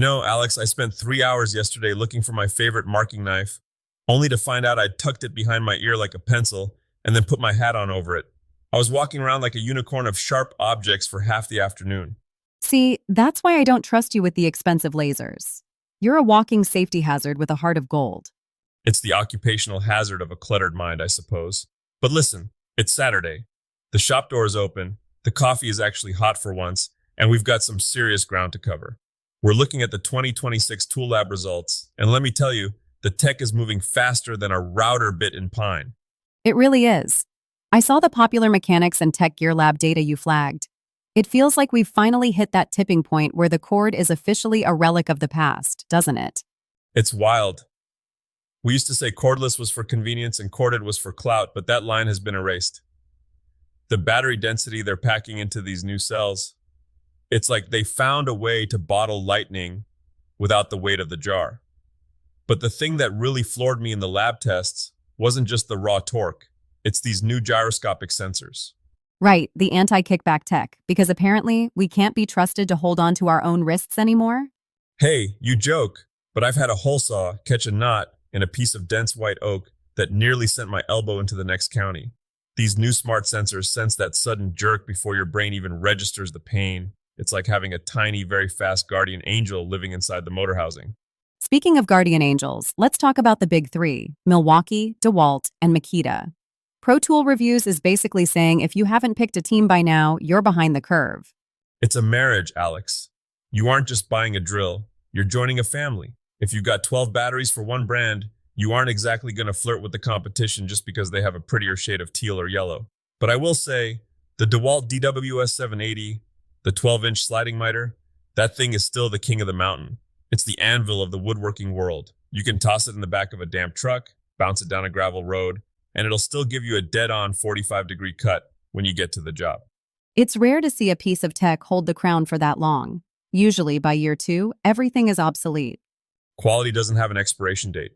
Alex, I spent 3 hours yesterday looking for my favorite marking knife, only to find out I'd tucked it behind my ear like a pencil and then put my hat on over it. I was walking around like a unicorn of sharp objects for half the afternoon. See, that's why I don't trust you with the expensive lasers. You're a walking safety hazard with a heart of gold. It's the occupational hazard of a cluttered mind, I suppose. But listen, it's Saturday. The shop door is open, the coffee is actually hot for once, and we've got some serious ground to cover. We're looking at the 2026 Tool Lab results, and let me tell you, the tech is moving faster than a router bit in Pine. It really is. I saw the Popular Mechanics and Tech Gear Lab data you flagged. It feels like we've finally hit that tipping point where the cord is officially a relic of the past, doesn't it? It's wild. We used to say cordless was for convenience and corded was for clout, but that line has been erased. The battery density they're packing into these new cells, it's like they found a way to bottle lightning without the weight of the jar. But the thing that really floored me in the lab tests wasn't just the raw torque, it's these new gyroscopic sensors. Right, the anti-kickback tech, because apparently we can't be trusted to hold on to our own wrists anymore. Hey, you joke, but I've had a hole saw catch a knot in a piece of dense white oak that nearly sent my elbow into the next county. These new smart sensors sense that sudden jerk before your brain even registers the pain. It's like having a tiny, very fast guardian angel living inside the motor housing. Speaking of guardian angels, let's talk about the big three: Milwaukee, DeWalt, and Makita. Pro Tool Reviews is basically saying if you haven't picked a team by now, you're behind the curve. It's a marriage, Alex. You aren't just buying a drill, you're joining a family. If you've got 12 batteries for one brand, you aren't exactly going to flirt with the competition just because they have a prettier shade of teal or yellow. But I will say, the DeWalt DWS 780, the 12-inch sliding miter, that thing is still the king of the mountain. It's the anvil of the woodworking world. You can toss it in the back of a damp truck, bounce it down a gravel road, and it'll still give you a dead-on 45-degree cut when you get to the job. It's rare to see a piece of tech hold the crown for that long. Usually, by year 2, everything is obsolete. Quality doesn't have an expiration date.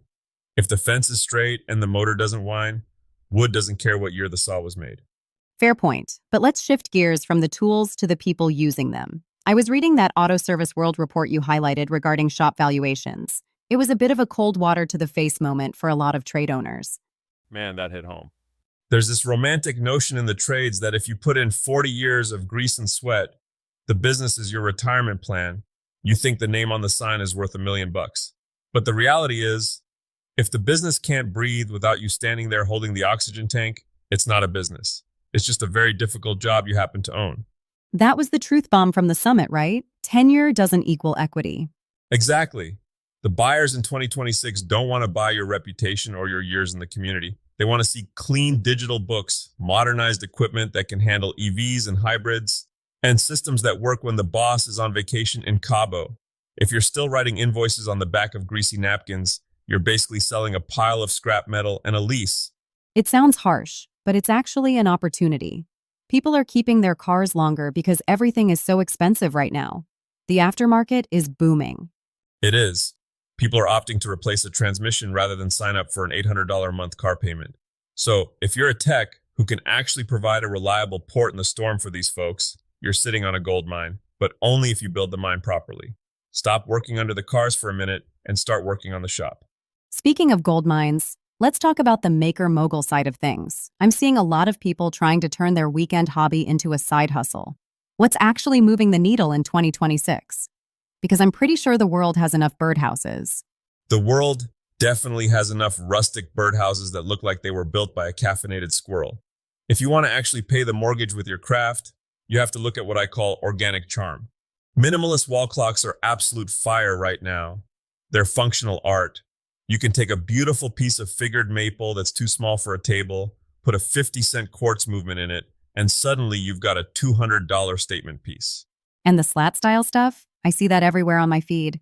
If the fence is straight and the motor doesn't whine, wood doesn't care what year the saw was made. Fair point, but let's shift gears from the tools to the people using them. I was reading that Auto Service World report you highlighted regarding shop valuations. It was a bit of a cold water to the face moment for a lot of trade owners. Man, that hit home. There's this romantic notion in the trades that if you put in 40 years of grease and sweat, the business is your retirement plan. You think the name on the sign is worth $1 million. But the reality is, if the business can't breathe without you standing there holding the oxygen tank, it's not a business. It's just a very difficult job you happen to own. That was the truth bomb from the summit, right? Tenure doesn't equal equity. Exactly. The buyers in 2026 don't want to buy your reputation or your years in the community. They want to see clean digital books, modernized equipment that can handle EVs and hybrids, and systems that work when the boss is on vacation in Cabo. If you're still writing invoices on the back of greasy napkins, you're basically selling a pile of scrap metal and a lease. It sounds harsh, but it's actually an opportunity. People are keeping their cars longer because everything is so expensive right now. The aftermarket is booming. It is. People are opting to replace a transmission rather than sign up for an $800 a month car payment. So if you're a tech who can actually provide a reliable port in the storm for these folks, you're sitting on a gold mine, but only if you build the mine properly. Stop working under the cars for a minute and start working on the shop. Speaking of gold mines, let's talk about the maker-mogul side of things. I'm seeing a lot of people trying to turn their weekend hobby into a side hustle. What's actually moving the needle in 2026? Because I'm pretty sure the world has enough birdhouses. The world definitely has enough rustic birdhouses that look like they were built by a caffeinated squirrel. If you want to actually pay the mortgage with your craft, you have to look at what I call organic charm. Minimalist wall clocks are absolute fire right now. They're functional art. You can take a beautiful piece of figured maple that's too small for a table, put a 50-cent quartz movement in it, and suddenly you've got a $200 statement piece. And the slat-style stuff? I see that everywhere on my feed.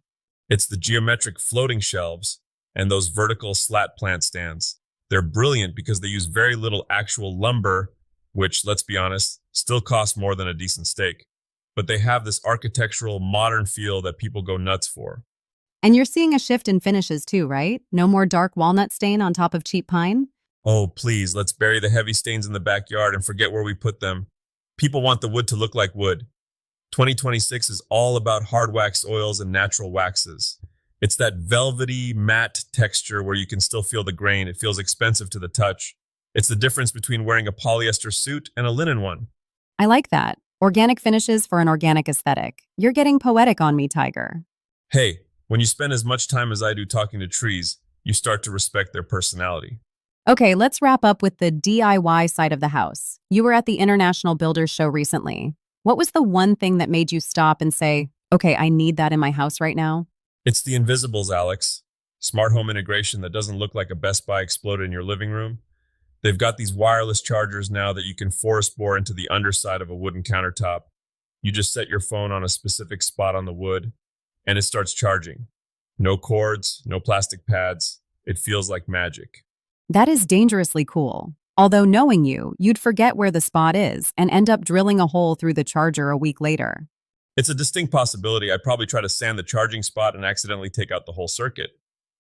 It's the geometric floating shelves and those vertical slat plant stands. They're brilliant because they use very little actual lumber, which, let's be honest, still costs more than a decent steak. But they have this architectural, modern feel that people go nuts for. And you're seeing a shift in finishes too, right? No more dark walnut stain on top of cheap pine? Oh, please, let's bury the heavy stains in the backyard and forget where we put them. People want the wood to look like wood. 2026 is all about hard wax oils and natural waxes. It's that velvety, matte texture where you can still feel the grain. It feels expensive to the touch. It's the difference between wearing a polyester suit and a linen one. I like that. Organic finishes for an organic aesthetic. You're getting poetic on me, Tiger. Hey, when you spend as much time as I do talking to trees, you start to respect their personality. Okay, let's wrap up with the DIY side of the house. You were at the International Builders Show recently. What was the one thing that made you stop and say, okay, I need that in my house right now? It's the invisibles, Alex. Smart home integration that doesn't look like a Best Buy exploded in your living room. They've got these wireless chargers now that you can forest bore into the underside of a wooden countertop. You just set your phone on a specific spot on the wood, and it starts charging. No cords, no plastic pads. It feels like magic. That is dangerously cool. Although knowing you, you'd forget where the spot is and end up drilling a hole through the charger a week later. It's a distinct possibility. I'd probably try to sand the charging spot and accidentally take out the whole circuit.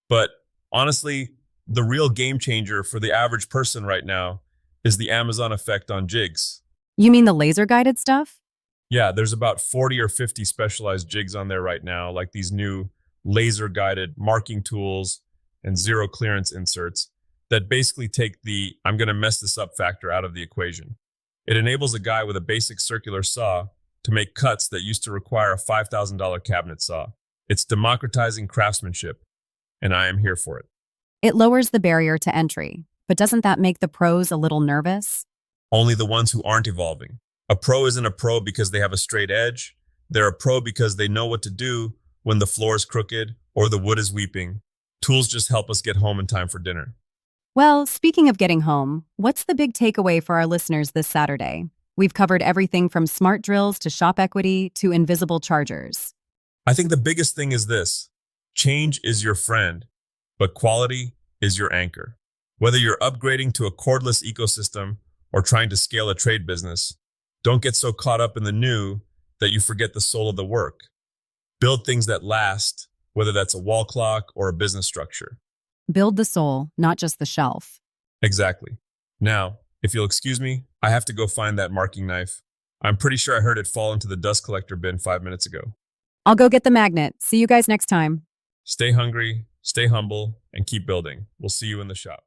But honestly, the real game changer for the average person right now is the Amazon effect on jigs. You mean the laser-guided stuff? Yeah, there's about 40 or 50 specialized jigs on there right now, like these new laser-guided marking tools and zero clearance inserts that basically take the I'm going to mess this up factor out of the equation. It enables a guy with a basic circular saw to make cuts that used to require a $5,000 cabinet saw. It's democratizing craftsmanship, and I am here for it. It lowers the barrier to entry, but doesn't that make the pros a little nervous? Only the ones who aren't evolving. A pro isn't a pro because they have a straight edge. They're a pro because they know what to do when the floor is crooked or the wood is weeping. Tools just help us get home in time for dinner. Well, speaking of getting home, what's the big takeaway for our listeners this Saturday? We've covered everything from smart drills to shop equity to invisible chargers. I think the biggest thing is this: change is your friend, but quality is your anchor. Whether you're upgrading to a cordless ecosystem or trying to scale a trade business, don't get so caught up in the new that you forget the soul of the work. Build things that last, whether that's a wall clock or a business structure. Build the soul, not just the shelf. Exactly. Now, if you'll excuse me, I have to go find that marking knife. I'm pretty sure I heard it fall into the dust collector bin 5 minutes ago. I'll go get the magnet. See you guys next time. Stay hungry, stay humble, and keep building. We'll see you in the shop.